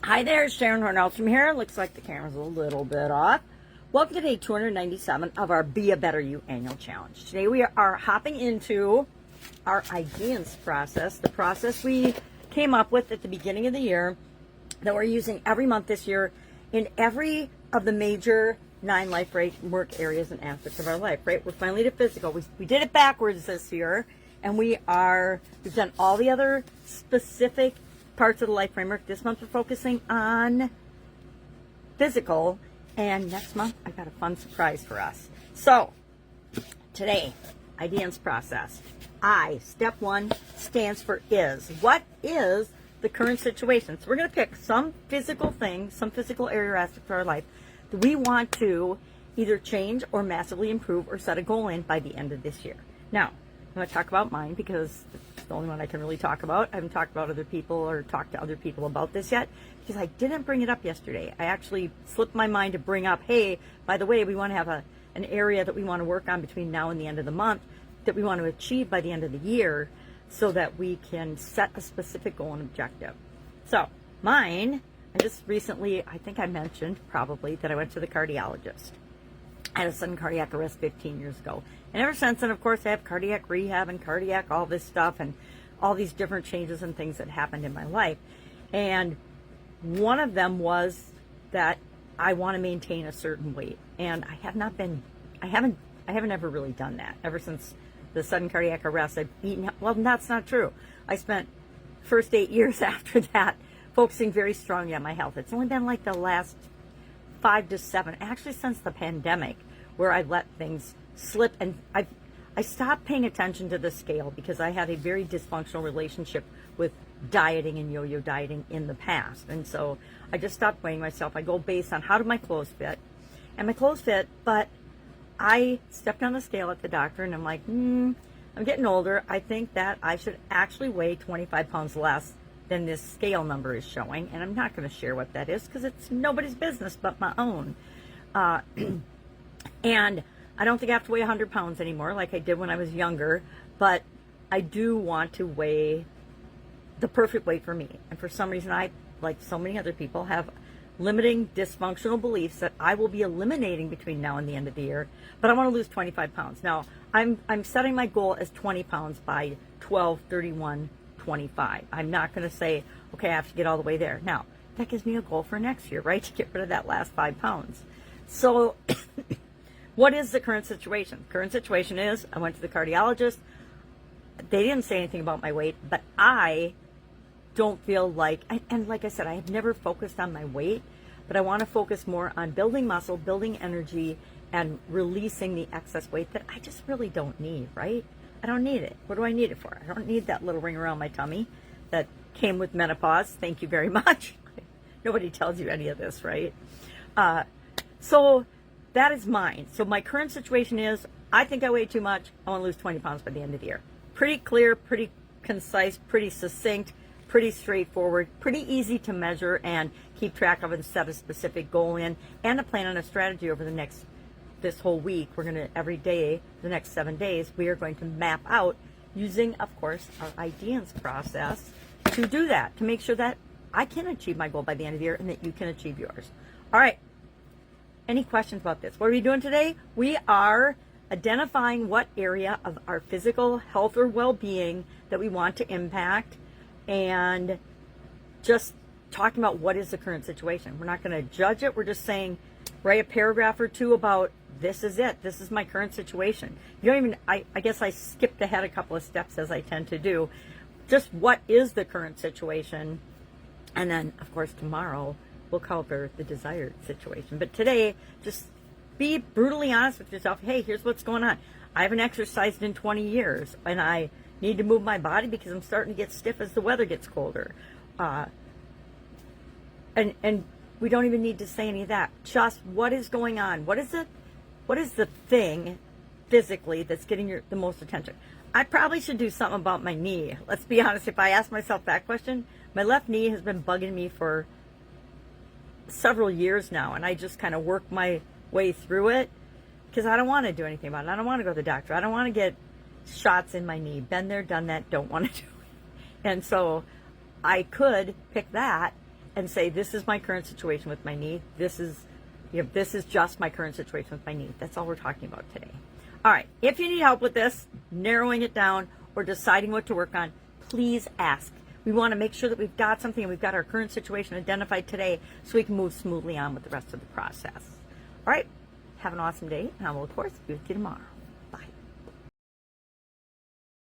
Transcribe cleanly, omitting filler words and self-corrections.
Hi there, Sharon Horne-Ellstrom here. Looks like the camera's a little bit off. Welcome to day 297 of our Be a Better You annual challenge. Today we are hopping into our IDEANCE process, the process we came up with at the beginning of the year that we're using every month this year in every of the major 9 life work areas and aspects of our life, right? We're finally to physical. We did it backwards this year, and we've done all the other specific parts of the life framework. This month we're focusing on physical, and next month I got a fun surprise for us. So today, IDEANCE process. Step 1 stands for is. What is the current situation? So we're going to pick some physical thing, some physical area or aspect of our life that we want to either change or massively improve or set a goal in by the end of this year. Now, I'm going to talk about mine because it's the only one I can really talk about. I haven't talked about other people or talked to other people about this yet because I didn't bring it up yesterday. I actually slipped my mind to bring up, hey, by the way, we want to have an area that we want to work on between now and the end of the month that we want to achieve by the end of the year so that we can set a specific goal and objective. So mine, I just recently, I think I mentioned probably that I went to the cardiologist. I had a sudden cardiac arrest 15 years ago. And ever since then, of course, I have cardiac rehab and cardiac all this stuff and all these different changes and things that happened in my life. And one of them was that I want to maintain a certain weight. And I haven't ever really done that. Ever since the sudden cardiac arrest, I've eaten, well, that's not true. I spent first 8 years after that focusing very strongly on my health. It's only been like the last 5 to 7, actually since the pandemic, where I let things slip, and I stopped paying attention to the scale because I had a very dysfunctional relationship with dieting and yo-yo dieting in the past, and so I just stopped weighing myself. I go based on how do my clothes fit, and my clothes fit, but I stepped on the scale at the doctor and I'm like, I'm getting older. I think that I should actually weigh 25 pounds less than this scale number is showing, and I'm not going to share what that is because it's nobody's business but my own. And I don't think I have to weigh 100 pounds anymore like I did when I was younger, but I do want to weigh the perfect weight for me. And for some reason, I, like so many other people, have limiting dysfunctional beliefs that I will be eliminating between now and the end of the year, but I want to lose 25 pounds. Now, I'm setting my goal as 20 pounds by 12/31/25. I'm not going to say, okay, I have to get all the way there. Now, that gives me a goal for next year, right? To get rid of that last 5 pounds. So what is the current situation? Current situation is I went to the cardiologist. They didn't say anything about my weight, but I don't feel like, and like I said, I have never focused on my weight, but I want to focus more on building muscle, building energy, and releasing the excess weight that I just really don't need, right? I don't need it. What do I need it for? I don't need that little ring around my tummy that came with menopause. Thank you very much. Nobody tells you any of this, right? So that is mine. So my current situation is I think I weigh too much. I want to lose 20 pounds by the end of the year. Pretty clear, pretty concise, pretty succinct, pretty straightforward, pretty easy to measure and keep track of and set a specific goal in, and a plan and a strategy over this whole week. We're going to, every day, the next 7 days, we are going to map out using, of course, our IDEANCE process to do that, to make sure that I can achieve my goal by the end of the year and that you can achieve yours. All right. Any questions about this? What are we doing today? We are identifying what area of our physical health or well-being that we want to impact, and just talking about what is the current situation. We're not going to judge it. We're just saying, write a paragraph or two about this is it. This is my current situation. You don't even, I guess I skipped ahead a couple of steps as I tend to do. Just what is the current situation? And then, of course, tomorrow we'll cover the desired situation. But today, just be brutally honest with yourself. Hey, here's what's going on. I haven't exercised in 20 years, and I need to move my body because I'm starting to get stiff as the weather gets colder. And we don't even need to say any of that. Just what is going on? What is the thing physically that's getting the most attention? I probably should do something about my knee. Let's be honest. If I ask myself that question, my left knee has been bugging me for several years now, and I just kind of work my way through it because I don't want to do anything about it. I don't want to go to the doctor. I don't want to get shots in my knee. Been there, done that, don't want to do it. And so I could pick that and say, this is my current situation with my knee. This is just my current situation with my knee. That's all we're talking about today. All right. If you need help with this, narrowing it down or deciding what to work on, please ask. We want to make sure that we've got something and we've got our current situation identified today so we can move smoothly on with the rest of the process. All right. Have an awesome day, and I will, of course, be with you tomorrow.